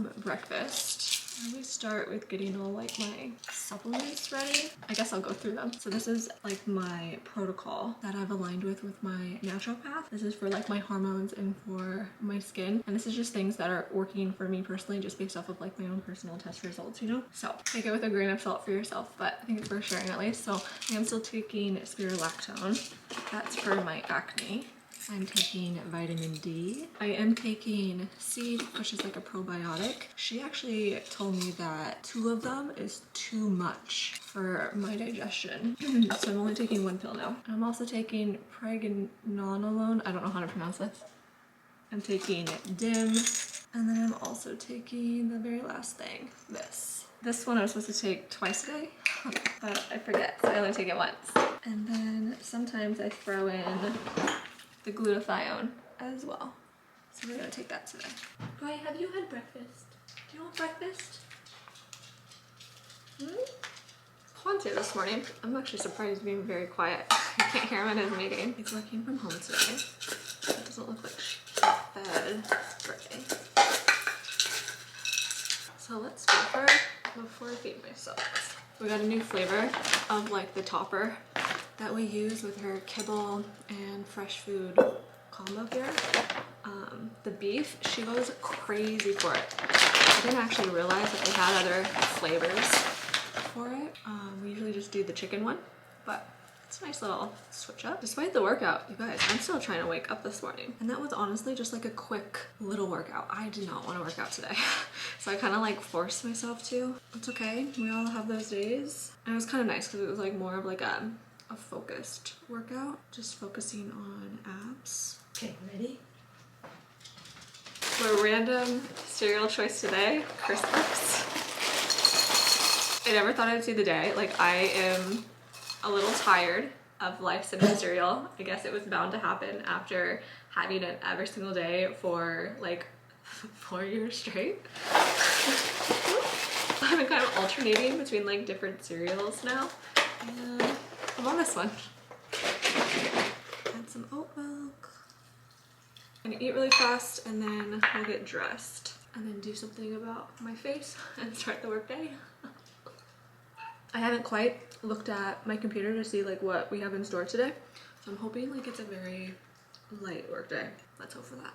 some breakfast. I always start with getting all like my supplements ready. I guess I'll go through them. So this is like my protocol that I've aligned with my naturopath. This is for like my hormones and for my skin. And this is just things that are working for me personally, just based off of like my own personal test results, you know? So take it with a grain of salt for yourself, but I think it's worth sharing at least. So I am still taking spirulactone. That's for my acne. I'm taking vitamin D. I am taking seed, which is like a probiotic. She actually told me that 2 of them is too much for my digestion. So I'm only taking 1 pill now. I'm also taking pregnenolone. I don't know how to pronounce this. I'm taking DIM. And then I'm also taking the very last thing, this. This one I was supposed to take twice a day, but I forget, so I only take it once. And then sometimes I throw in the glutathione as well. So we're gonna take that today. Boy, have you had breakfast? Do you want breakfast? Quante this morning. I'm actually surprised being very quiet. I can't hear him in his meeting. He's working from home today. It doesn't look like she's fed today. So let's feed her before I feed myself. We got a new flavor of like the topper that we use with her kibble and fresh food combo here. The beef, she goes crazy for it. I didn't actually realize that they had other flavors for it. We usually just do the chicken one, but it's a nice little switch up. Despite the workout, you guys, I'm still trying to wake up this morning. And that was honestly just like a quick little workout. I did not want to work out today. So I kind of like forced myself to. It's okay, we all have those days. And it was kind of nice because it was like more of like a focused workout, just focusing on abs. Okay, ready? For a random cereal choice today, Christmas. I never thought I'd see the day. Like, I am a little tired of Life Cinnamon cereal. I guess it was bound to happen after having it every single day for like 4 years straight. I've been kind of alternating between like different cereals now. And I'm on this one. Add some oat milk. I'm gonna eat really fast and then I'll get dressed and then do something about my face and start the workday. I haven't quite looked at my computer to see like what we have in store today. So I'm hoping like it's a very light workday. Let's hope for that.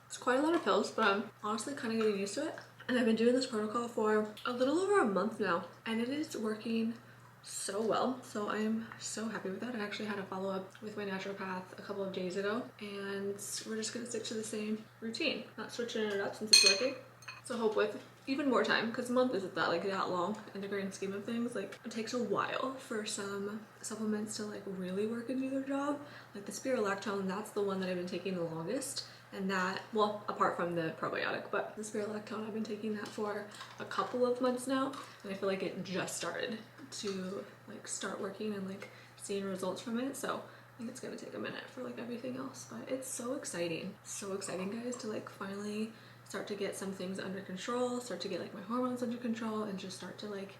It's quite a lot of pills, but I'm honestly kind of getting used to it. And I've been doing this protocol for a little over a month now and it is working so well. So I am so happy with that. I actually had a follow-up with my naturopath a couple of days ago and we're just gonna stick to the same routine, not switching it up since it's working. So hope with even more time, because a month isn't that like that long in the grand scheme of things. Like it takes a while for some supplements to like really work and do their job. Like the spirulactone, that's the one that I've been taking the longest. And that, well, apart from the probiotic, but the spirulactone, I've been taking that for a couple of months now. And I feel like it just started to like start working and like seeing results from it. So I think it's gonna take a minute for like everything else, but it's so exciting guys, to like finally start to get some things under control, start to get like my hormones under control and just start to like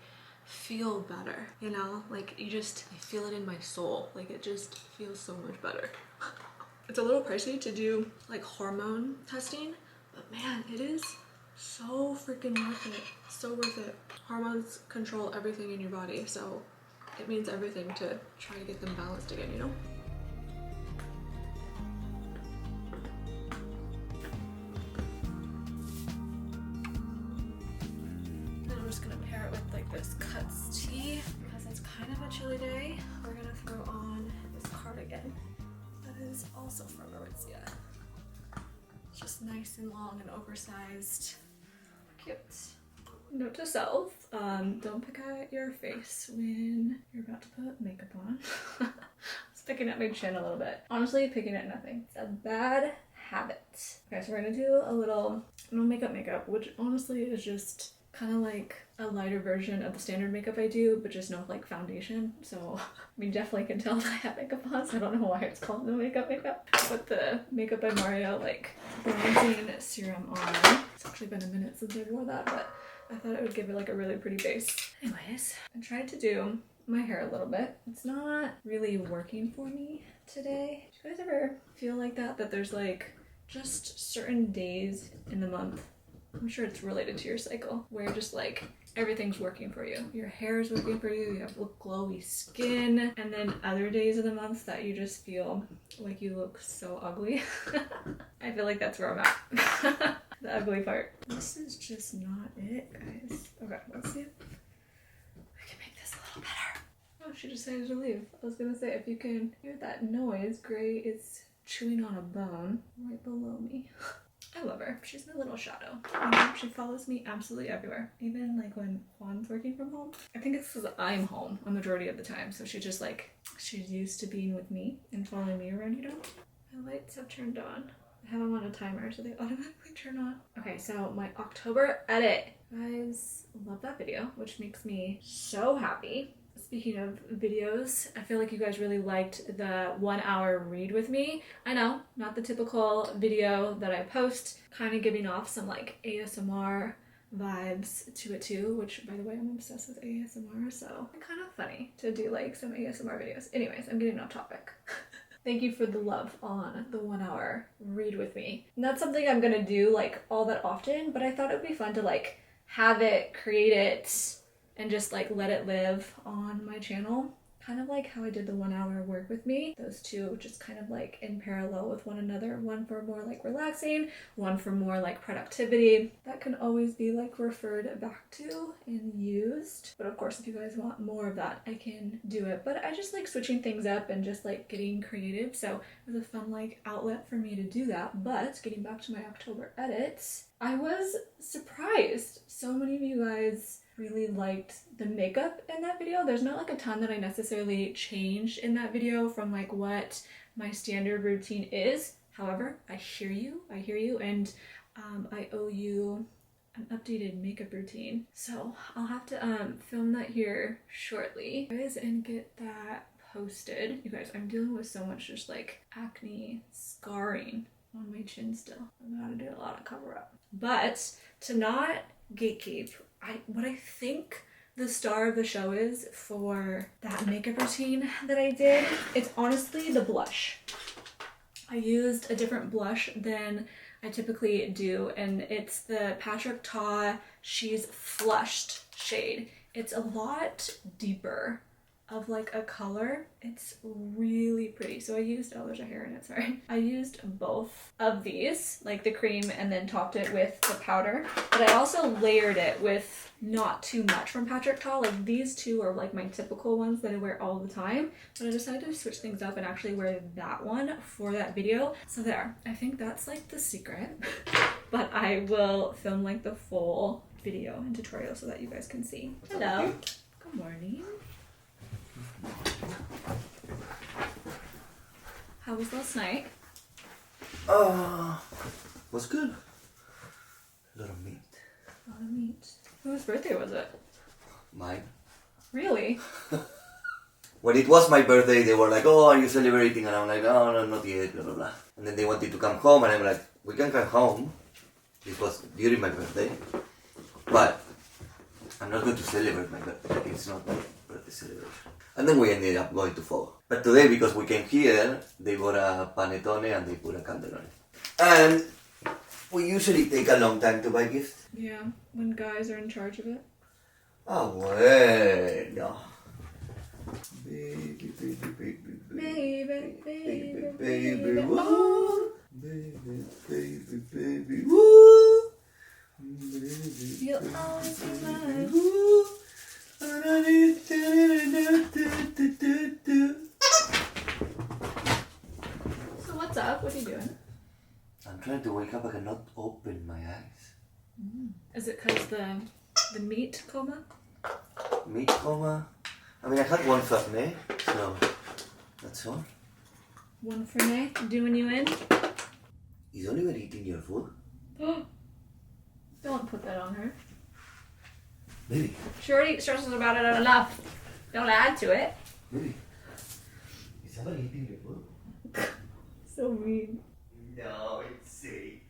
feel better, you know? Like I feel it in my soul. Like it just feels so much better. It's a little pricey to do like hormone testing, but man, it is so freaking worth it. So worth it. Hormones control everything in your body, so it means everything to try to get them balanced again, you know? And I'm just gonna pair it with like this Cuts tea because it's kind of a chilly day. We're gonna throw on this cardigan that is also from Aritzia. It's just nice and long and oversized. Cute. Note to self, don't pick at your face when you're about to put makeup on. I was picking at my chin a little bit. Honestly, picking at nothing. It's a bad habit. Okay, so we're gonna do a little makeup, which honestly is just kind of like a lighter version of the standard makeup I do, but just no like foundation. So I mean, definitely can tell that I have makeup on, so I don't know why it's called no makeup. Put the Makeup by Mario like bronzing serum on. It's actually been a minute since I wore that, but I thought it would give it like a really pretty base. Anyways, I tried to do my hair a little bit. It's not really working for me today. Do you guys ever feel like that? That there's like just certain days in the month, I'm sure it's related to your cycle, where just like everything's working for you. Your hair is working for you, you have glowy skin, and then other days of the month that you just feel like you look so ugly. I feel like that's where I'm at. The ugly part. This is just not it, guys. Okay, let's see if I can make this a little better. Oh, she decided to leave. I was gonna say, if you can hear that noise, Gray is chewing on a bone right below me. I love her. She's my little shadow. You know, she follows me absolutely everywhere. Even like when Juan's working from home. I think it's because I'm home a majority of the time. So she just like, she's used to being with me and following me around, you know? My lights have turned on. I have them on a timer so they automatically turn on. Okay, so my October edit. Guys, love that video, which makes me so happy. Speaking of videos, I feel like you guys really liked the 1 hour read with me. I know, not the typical video that I post, kind of giving off some like ASMR vibes to it too, which by the way, I'm obsessed with ASMR, so it's kind of funny to do like some ASMR videos. Anyways, I'm getting off topic. Thank you for the love on the 1 hour read with me. Not something I'm gonna do like all that often, but I thought it would be fun to like have it, create it, and just like let it live on my channel. Kind of like how I did the 1 hour work with me. Those two just kind of like in parallel with one another. One for more like relaxing, one for more like productivity. That can always be like referred back to and used. But of course, if you guys want more of that, I can do it. But I just like switching things up and just like getting creative. So it was a fun like outlet for me to do that. But getting back to my October edits, I was surprised. So many of you guys really liked the makeup in that video. There's not like a ton that I necessarily changed in that video from like what my standard routine is. However, I hear you, and I owe you an updated makeup routine. So I'll have to film that here shortly, guys, and get that posted. You guys, I'm dealing with so much just like acne scarring on my chin still. I gotta do a lot of cover up. But to not gatekeep, what I think the star of the show is for that makeup routine that I did, it's honestly the blush. I used a different blush than I typically do, and it's the Patrick Ta She's Flushed shade. It's a lot deeper of like a color. It's really pretty. So I used, oh, there's a hair in it, sorry. I used both of these, like the cream, and then topped it with the powder. But I also layered it with not too much from Patrick Ta. Like these two are like my typical ones that I wear all the time. But I decided to switch things up and actually wear that one for that video. So there, I think that's like the secret. But I will film like the full video and tutorial so that you guys can see. Hello, good morning. How was last night? Was good. A lot of meat. A lot of meat. Whose birthday was it? Mine. Really? When it was my birthday, they were like, "Oh, are you celebrating?" And I'm like, "Oh, no, not yet, blah, blah, blah." And then they wanted to come home, and I'm like, "We can come home." It was during my birthday. But I'm not going to celebrate my birthday. Like, it's not my birthday celebration. And then we ended up going to Fogo. But today, because we came here, they bought a panettone and they put a candle on it. And we usually take a long time to buy gifts. Yeah, when guys are in charge of it. Ah, bueno. Baby, baby, baby, Baby, baby, baby, woo. Baby, baby, baby, woo. You'll always be mine. Woo. So what's up? What are you doing? I'm trying to wake up. I cannot open my eyes. Is it because the meat coma? Meat coma. I mean, I had one Fernet, so that's all. One for me, doing you in? Is Oliver eating your food? Don't put that on her. Maybe. She already stresses about it enough. Don't add to it. Maybe. Is somebody eating your food? So mean. No, it's safe.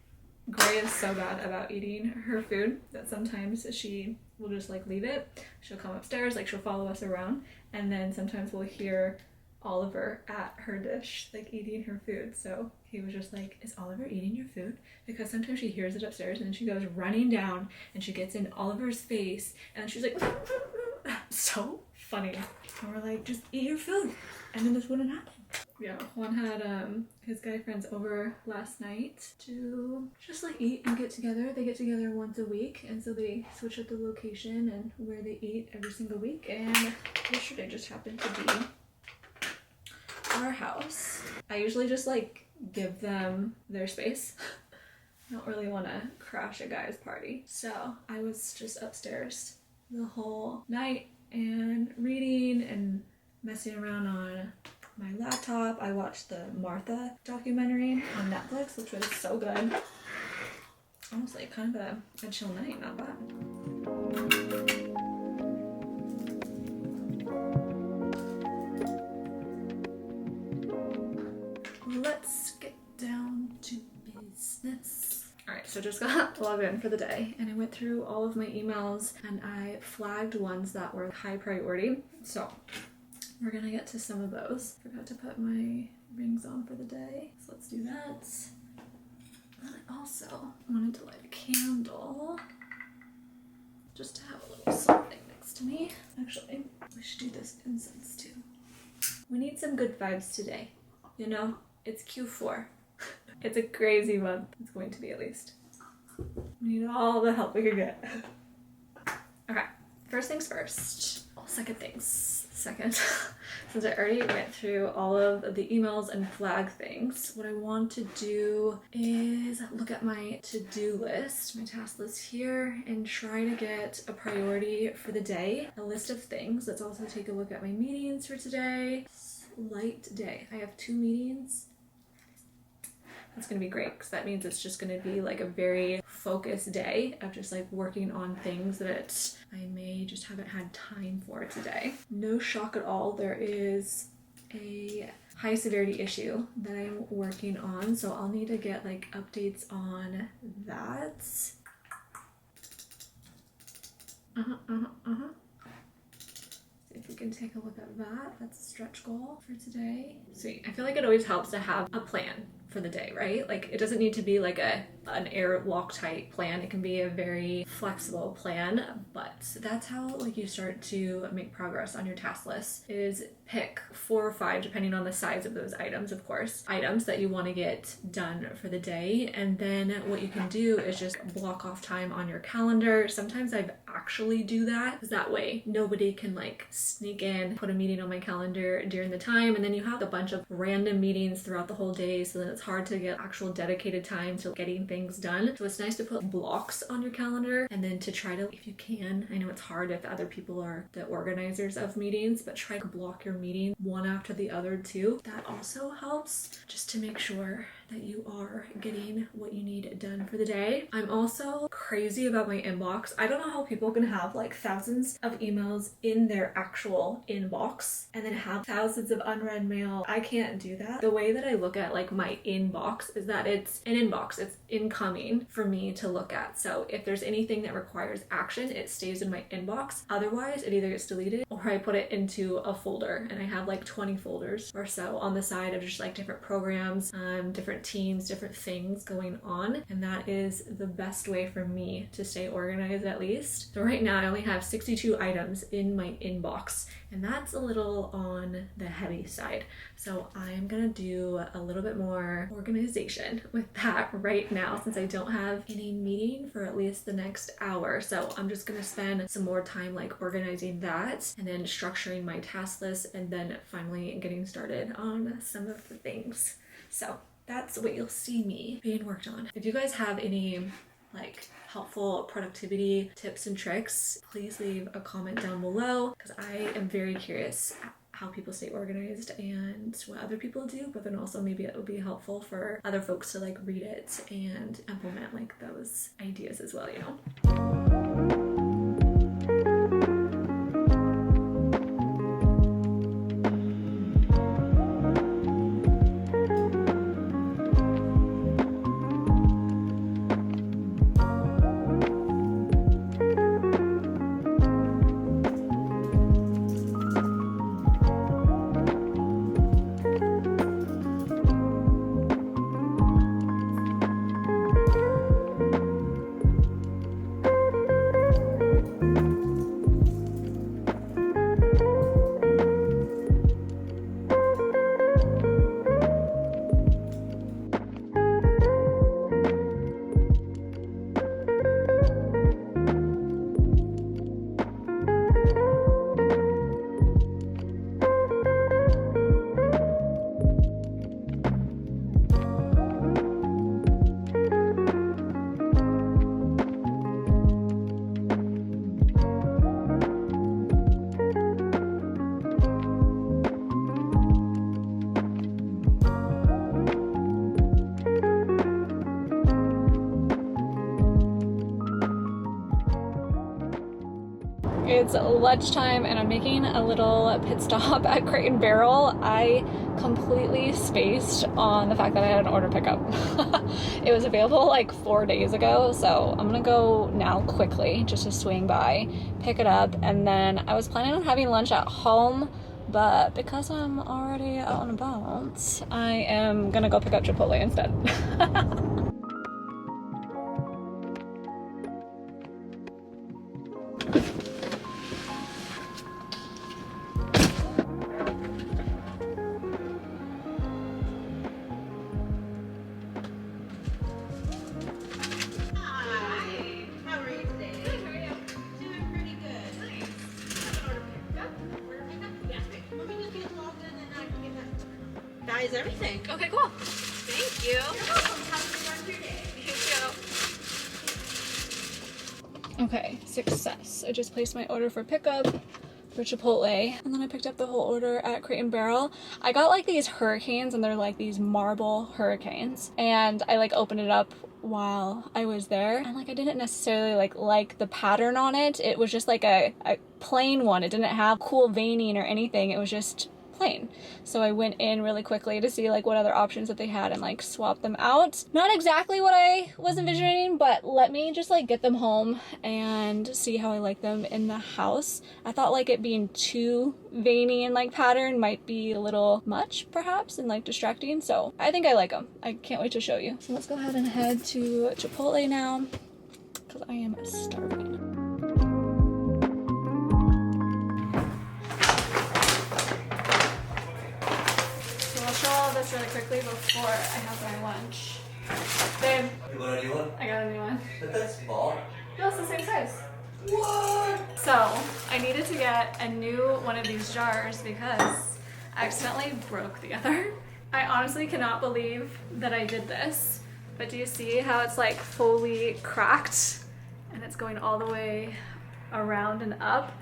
Gray is so bad about eating her food that sometimes she will just like leave it. She'll come upstairs, like she'll follow us around, and then sometimes we'll hear Oliver at her dish, like eating her food. So he was just like, is Oliver eating your food? Because sometimes she hears it upstairs and then she goes running down and she gets in Oliver's face and she's like, so funny. And we're like, just eat your food. And then this wouldn't happen. Yeah, Juan had his guy friends over last night to just like eat and get together. They get together once a week, and so they switch up the location and where they eat every single week. And yesterday just happened to be our house. I usually just like give them their space. I don't really want to crash a guy's party. So I was just upstairs the whole night and reading and messing around on my laptop. I watched the Martha documentary on Netflix, which was so good. Honestly, kind of a chill night, not bad. Let's get down to business. Alright, so just got logged in for the day and I went through all of my emails and I flagged ones that were high priority. So we're gonna get to some of those. Forgot to put my rings on for the day, so let's do that. I also wanted to light a candle just to have a little something next to me. Actually, we should do this incense too. We need some good vibes today. You know, it's Q4. It's a crazy month. It's going to be, at least. We need all the help we can get. Okay, first things first. Second things second. Since I already went through all of the emails and flag things, what I want to do is look at my to-do list, my task list here, and try to get a priority for the day, a list of things. Let's also take a look at my meetings for today. Light day. I have 2 meetings. That's gonna be great because that means it's just gonna be like a very focused day of just like working on things that I may just haven't had time for today. No shock at all, there is a high severity issue that I'm working on, so I'll need to get like updates on that. See if we can take a look at that. That's a stretch goal for today. Sweet. I feel like it always helps to have a plan for the day, right? Like it doesn't need to be like an airlock tight plan. It can be a very flexible plan, but that's how like you start to make progress on your task list is pick 4 or 5, depending on the size of those items, of course, items that you want to get done for the day. And then what you can do is just block off time on your calendar. Sometimes I actually do that because that way nobody can like sneak in, put a meeting on my calendar during the time, and then you have a bunch of random meetings throughout the whole day, so then it's hard to get actual dedicated time to getting things done. So it's nice to put blocks on your calendar and then to try to, if you can, I know it's hard if other people are the organizers of meetings, but try to block your meeting one after the other too. That also helps just to make sure that you are getting what you need done for the day. I'm also crazy about my inbox. I don't know how people can have like thousands of emails in their actual inbox and then have thousands of unread mail. I can't do that. The way that I look at like my inbox is that it's an inbox. It's incoming for me to look at. So if there's anything that requires action, it stays in my inbox. Otherwise, it either gets deleted or I put it into a folder, and I have like 20 folders or so on the side of just like different programs, different teams, different things going on, and that is the best way for me to stay organized, at least. So right now I only have 62 items in my inbox, and that's a little on the heavy side. So I'm gonna do a little bit more organization with that right now since I don't have any meeting for at least the next hour. So I'm just gonna spend some more time like organizing that and then structuring my task list and then finally getting started on some of the things. So that's what you'll see me being worked on. If you guys have any like helpful productivity tips and tricks, please leave a comment down below because I am very curious how people stay organized and what other people do, but then also maybe it would be helpful for other folks to like read it and implement like those ideas as well, you know? it's lunchtime and I'm making a little pit stop at Crate and Barrel. I completely spaced on the fact that I had an order pickup. It was available like 4 days ago, so I'm gonna go now quickly just to swing by, pick it up, and then I was planning on having lunch at home, but because I'm already out and about, I am gonna go pick up Chipotle instead. That is everything. Okay, cool. Thank you. You're welcome. Have a good rest of your day. Thank you. Okay, success. I just placed my order for pickup for Chipotle, and then I picked up the whole order at Crate and Barrel. I got like these hurricanes, and they're like these marble hurricanes, and I like opened it up while I was there, and like I didn't necessarily like the pattern on it. It was just like a plain one. It didn't have cool veining or anything. It was just plain. So I went in really quickly to see like what other options that they had and like swap them out. Not exactly what I was envisioning, but let me just like get them home and see how I like them in the house. I thought like it being too veiny and like pattern might be a little much perhaps and like distracting, so I think I like them. I can't wait to show you. So let's go ahead and head to Chipotle now because I am starving. This really quickly before I have my lunch. Babe, You got a new one? I got a new one. But that's small. No, it's the same size. What? So I needed to get a new one of these jars because I accidentally broke the other. I honestly cannot believe that I did this, but do you see how it's like fully cracked and it's going all the way around and up?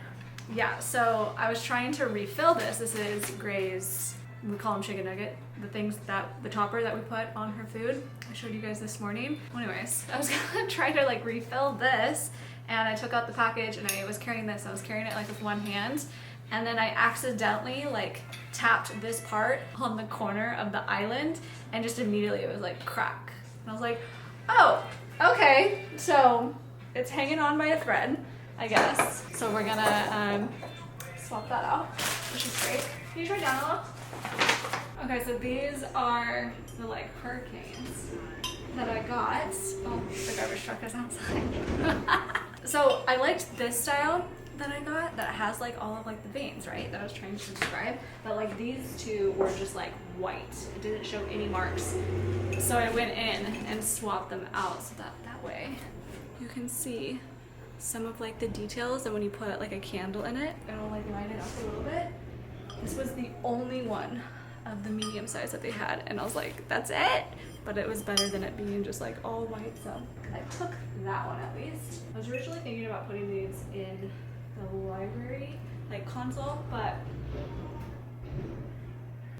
Yeah, so I was trying to refill this. This is Gray's, we call him chicken nugget, the things that, the topper that we put on her food. I showed you guys this morning. Well, anyways, I was gonna try to like refill this, and I took out the package and I was carrying this. I was carrying it like with one hand, and then I accidentally like tapped this part on the corner of the island, and just immediately it was like crack. And I was like, oh, okay. So it's hanging on by a thread, I guess. So we're gonna swap that out, which is great. Can you try down a little? Okay, so these are the like hurricanes that I got. Oh, the garbage truck is outside. So I liked this style that I got that has like all of like the veins, right? That I was trying to describe. But like these two were just like white. It didn't show any marks. So I went in and swapped them out so that way you can see some of like the details, and when you put like a candle in it, it'll like light it up a little bit. This was the only one of the medium size that they had, and I was like, that's it? But it was better than it being just like all white, so I took that one at least. I was originally thinking about putting these in the library, like console, but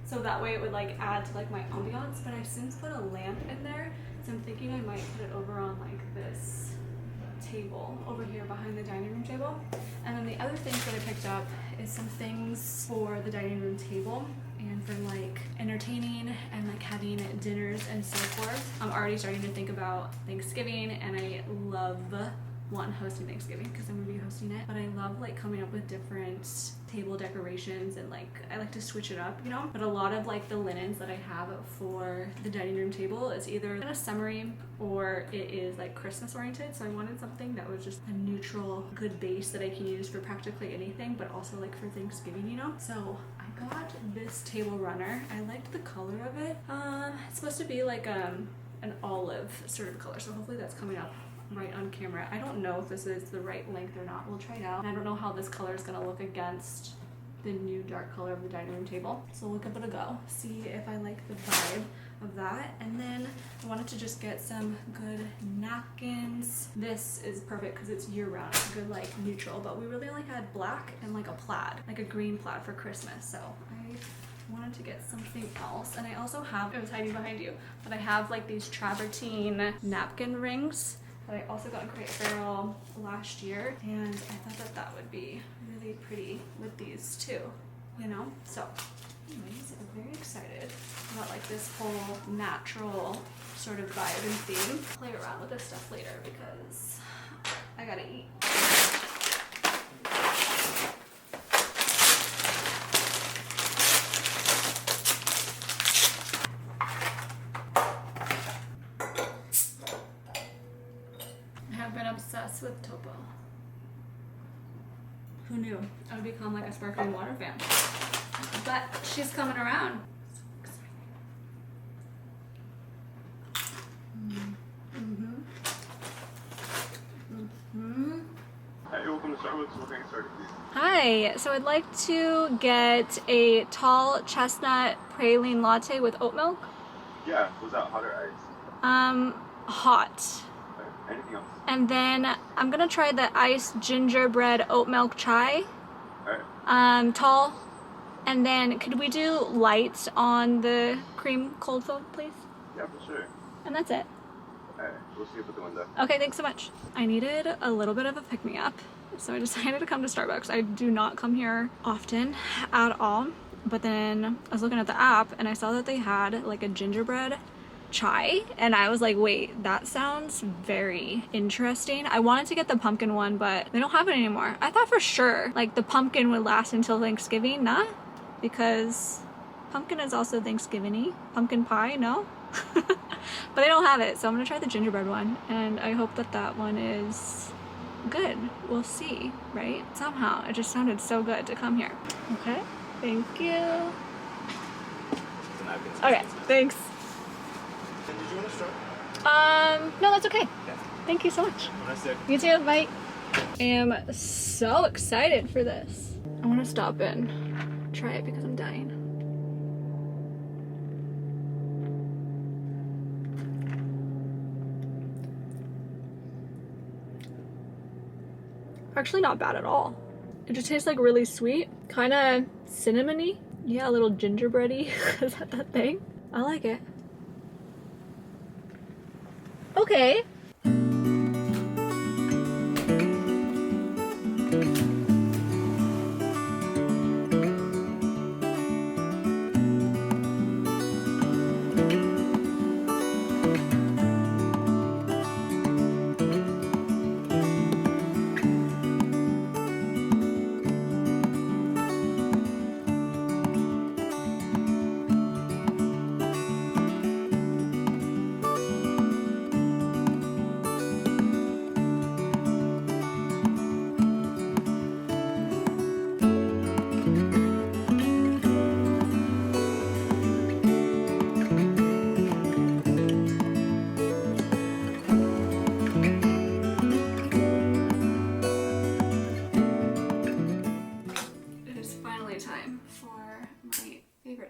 so that way it would like add to like my ambiance, but I've since put a lamp in there, so I'm thinking I might put it over on like this table over here behind the dining room table. And then the other things that I picked up is some things for the dining room table and for like entertaining and like having dinners and so forth. I'm already starting to think about Thanksgiving, and I love hosting Thanksgiving because I'm gonna be hosting it, but I love like coming up with different table decorations, and like I like to switch it up, you know. But a lot of like the linens that I have for the dining room table is either kind of summery or it is like Christmas oriented, so I wanted something that was just a neutral good base that I can use for practically anything, but also like for Thanksgiving, you know. So I got this table runner. I liked the color of it. It's supposed to be like an olive sort of color, so hopefully that's coming up right on camera. I don't know if this is the right length or not. We'll try it out. And I don't know how this color is going to look against the new dark color of the dining room table. So we'll give it a go, see if I like the vibe of that. And then I wanted to just get some good napkins. This is perfect because it's year-round. It's a good like neutral, but we really only had black and like a plaid, like a green plaid for Christmas. So I wanted to get something else. And I also have, it was hiding behind you, but I have like these travertine napkin rings. that I also got in Crate Barrel last year, and I thought that that would be really pretty with these too, you know? So anyways, I'm very excited about like this whole natural sort of vibe and theme. Play around with this stuff later because I gotta eat. Obsessed with Topo. Who knew I would become like a sparkling water fan? But she's coming around. So exciting. Hi, welcome to Starbucks. What can I start, please? Hi, so I'd like to get a tall chestnut praline latte with oat milk. Yeah, was that hot or ice? Hot. Anything else? And then I'm gonna try the iced gingerbread oat milk chai. Alright. Tall. And then could we do light on the cream cold foam, please? Yeah, for sure. And that's it. Alright, we'll see you at the window. Okay, thanks so much. I needed a little bit of a pick-me-up, so I decided to come to Starbucks. I do not come here often at all, but then I was looking at the app and I saw that they had like a gingerbread chai, and I was like, wait, that sounds very interesting. I wanted to get the pumpkin one, but they don't have it anymore. I thought for sure like the pumpkin would last until Thanksgiving, nah? Because pumpkin is also Thanksgiving-y. Pumpkin pie, no? But they don't have it, so I'm gonna try the gingerbread one, and I hope that that one is good. We'll see, right? Somehow it just sounded so good to come here. Okay, thank you. Okay, thanks. Did you want to start? No, that's okay. Yeah. Thank you so much. Have a nice day. You too, bye. I am so excited for this. I want to stop and try it because I'm dying. Actually not bad at all. It just tastes like really sweet, kind of cinnamony. Yeah, a little gingerbready. Is that that thing? I like it. Okay.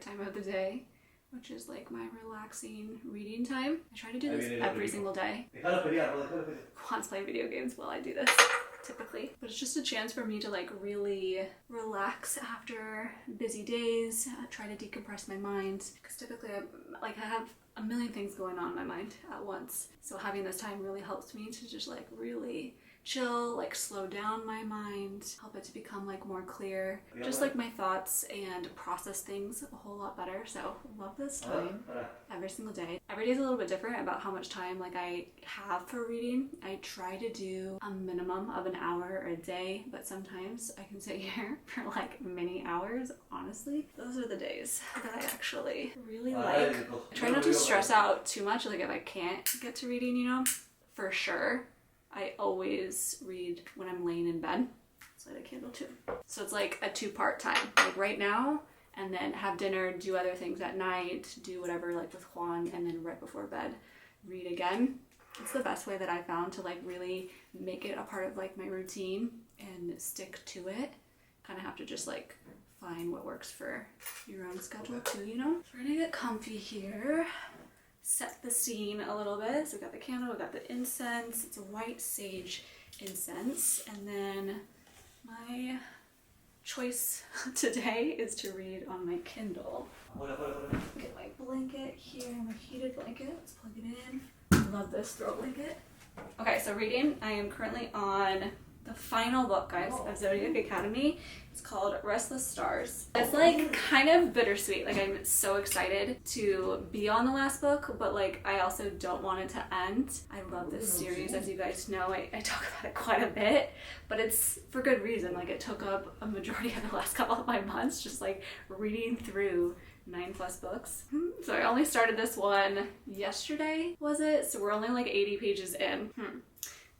Time of the day, which is like my relaxing reading time. I try to do this every single day. Juan's playing video games while I do this, typically. But it's just a chance for me to like really relax after busy days, try to decompress my mind. Because typically I have a million things going on in my mind at once. So having this time really helps me to just like really chill, like slow down my mind, help it to become like more clear, just like my thoughts, and process things a whole lot better. So love this time every single day. Every day is a little bit different about how much time like I have for reading. I try to do a minimum of an hour a day, but sometimes I can sit here for like many hours. Honestly, those are the days that I actually really like. I try not to stress out too much, like if I can't get to reading, you know, for sure. I always read when I'm laying in bed. Let's light a candle too. So it's like a two-part time, like right now, and then have dinner, do other things at night, do whatever like with Juan, and then right before bed, read again. It's the best way that I found to like really make it a part of like my routine and stick to it. Kind of have to just like find what works for your own schedule too, you know? So we're gonna get comfy here. Set the scene a little bit. So we got the candle, we got the incense. It's a white sage incense. And then my choice today is to read on my Kindle. Get my blanket here, my heated blanket. Let's plug it in. I love this throw blanket. Okay, so reading, I am currently on the final book, guys, of Zodiac Academy. It's called Restless Stars. It's like kind of bittersweet. Like I'm so excited to be on the last book, but like I also don't want it to end. I love this series, as you guys know. I talk about it quite a bit, but it's for good reason. Like it took up a majority of the last couple of my months just like reading through 9+ books. So I only started this one yesterday, was it? So we're only like 80 pages in.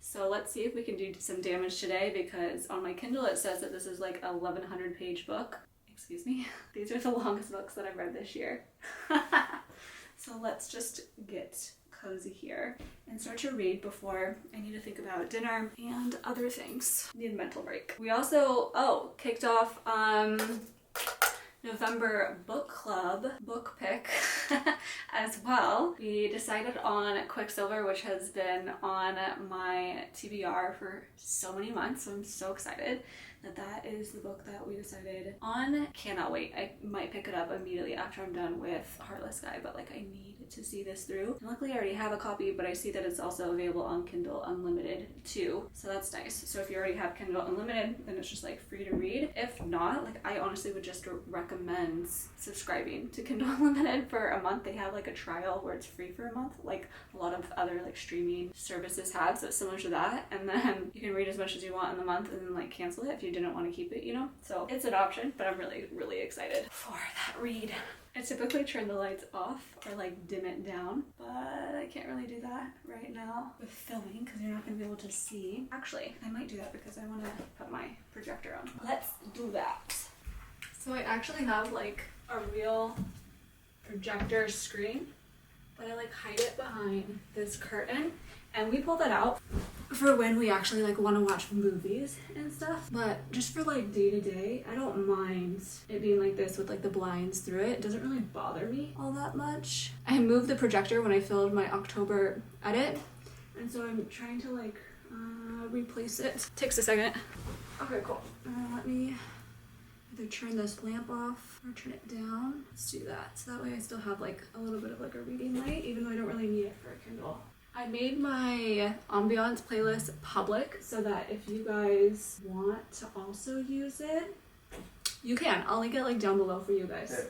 So let's see if we can do some damage today, because on my Kindle it says that this is like a 1100 page book. Excuse me. These are the longest books that I've read this year. So let's just get cozy here and start to read before I need to think about dinner and other things. Need a mental break. We also, kicked off November book club book pick as well. We decided on Quicksilver, which has been on my TBR for so many months, so I'm so excited that is the book that we decided on. Cannot wait. I might pick it up immediately after I'm done with Heartless Guy, but like I need to see this through. And luckily I already have a copy, but I see that it's also available on Kindle Unlimited too, so that's nice. So if you already have Kindle Unlimited, then it's just like free to read. If not, like I honestly would just recommend subscribing to Kindle Unlimited for a month. They have like a trial where it's free for a month, like a lot of other like streaming services have, so it's similar to that. And then you can read as much as you want in the month and then like cancel it if you didn't want to keep it, you know? So it's an option, but I'm really excited for that read. I typically turn the lights off or like dim it down, but I can't really do that right now with filming because you're not going to be able to see. Actually, I might do that because I want to put my projector on. Let's do that. So I actually have like a real projector screen, but I like hide it behind this curtain, and we pull that out for when we actually like want to watch movies and stuff. But just for like day to day, I don't mind it being like this with like the blinds through it. It doesn't really bother me all that much. I moved the projector when I filmed my October edit, and so I'm trying to like replace it. Takes a second. Okay, cool. Let me either turn this lamp off or turn it down. Let's do that. So that way I still have like a little bit of like a reading light, even though I don't really need it for a Kindle. I made my ambiance playlist public so that if you guys want to also use it, you can. I'll link it like down below for you guys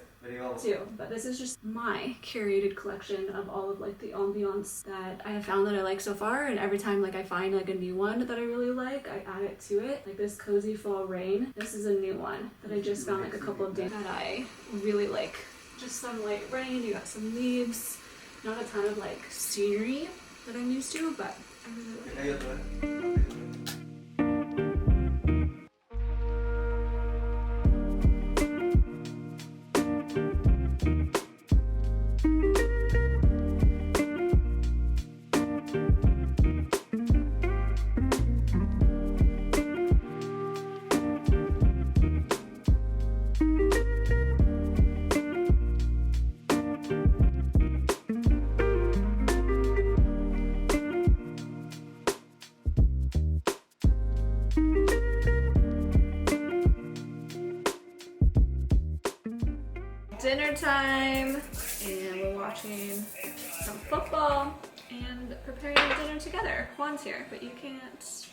too. But this is just my curated collection of all of like the ambiance that I have found that I like so far, and every time like I find like a new one that I really like, I add it to it. Like this Cozy Fall Rain. This is a new one that I just found like a couple of days that I really like. Just some light rain, you got some leaves, not a ton of like scenery that I'm used to, but I really like it. Dinner time, and we're watching some football and preparing our dinner together. Juan's here, but you can't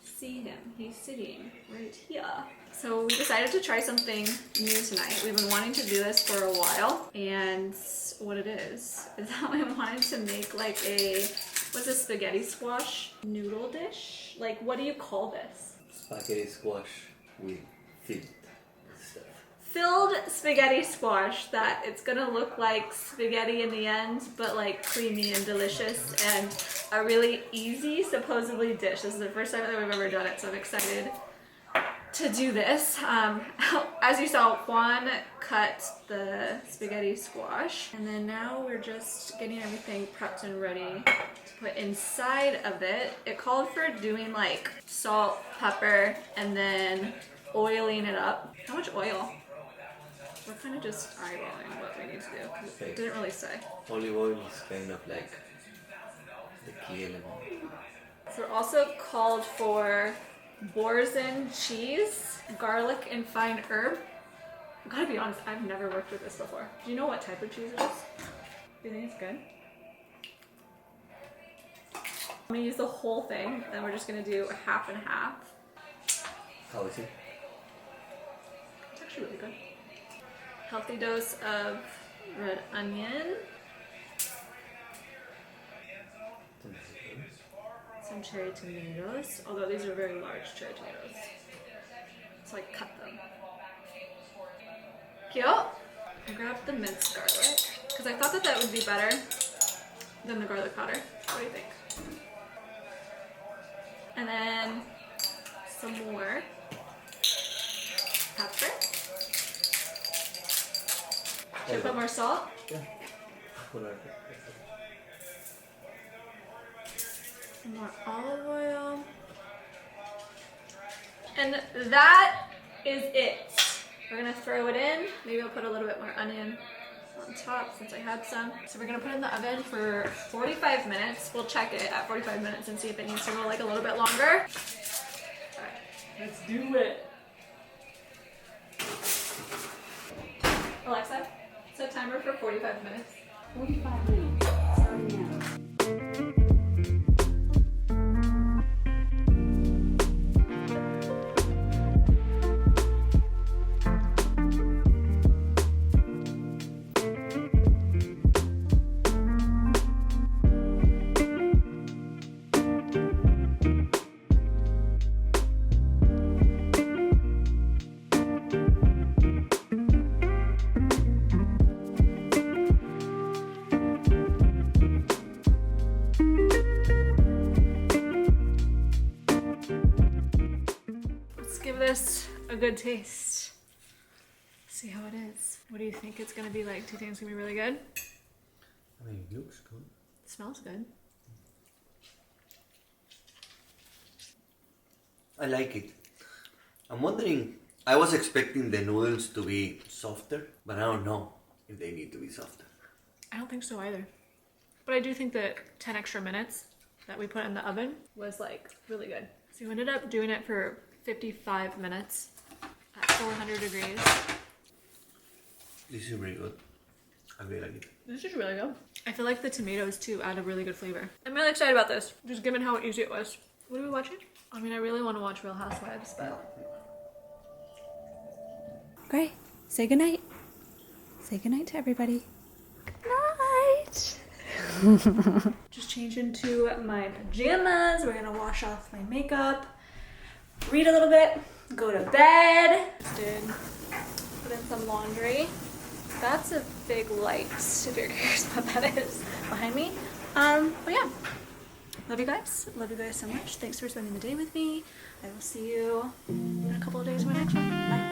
see him. He's sitting right here. So we decided to try something new tonight. We've been wanting to do this for a while, and what it is that we wanted to make like a, what's a spaghetti squash noodle dish? Like, what do you call this? Spaghetti squash with filled stuff. Filled spaghetti squash that it's gonna look like spaghetti in the end, but like creamy and delicious, and a really easy supposedly dish. This is the first time that we've ever done it, so I'm excited to do this. As you saw, Juan cut the spaghetti squash, and then now we're just getting everything prepped and ready to put inside of it. It called for doing like salt, pepper, and then oiling it up. How much oil? We're kind of just eyeballing what we need to do, because it didn't really say. Olive oil is kind of like the key element. So we're also called for Boursin cheese, garlic, and fine herb. I gotta be honest, I've never worked with this before. Do you know what type of cheese it is? Do you think it's good? I'm gonna use the whole thing, and we're just gonna do half and half. How is it? It's actually really good. Healthy dose of red onion. Some cherry tomatoes, although these are very large cherry tomatoes. So I cut them. Cute. I grabbed the minced garlic because I thought that that would be better than the garlic powder. What do you think? And then some more pepper. Should I put more salt? Yeah. Some more olive oil. And that is it. We're gonna throw it in. Maybe I'll put a little bit more onion on top since I had some. So we're gonna put it in the oven for 45 minutes. We'll check it at 45 minutes and see if it needs to go like a little bit longer. All right, let's do it. Alexa, set timer for 45 minutes. 45 minutes, starting now. Give this a good taste. See how it is. What do you think it's gonna be like? Do you think it's gonna be really good? I mean, it looks good. It smells good. I like it. I'm wondering, I was expecting the noodles to be softer, but I don't know if they need to be softer. I don't think so either. But I do think that 10 extra minutes that we put in the oven was like really good. So we ended up doing it for 55 minutes at 400 degrees. This is really good. I really like it. This is really good. I feel like the tomatoes too add a really good flavor. I'm really excited about this, just given how easy it was. What are we watching? I mean, I really want to watch Real Housewives, but... Great. Say goodnight. Say goodnight to everybody. Night. Just change into my pajamas. We're gonna wash off my makeup, read a little bit, go to bed. Did put in some laundry. That's a big light, if you're curious what that is behind me. But yeah, love you guys. Love you guys so much. Thanks for spending the day with me. I will see you in a couple of days for my next one. Bye.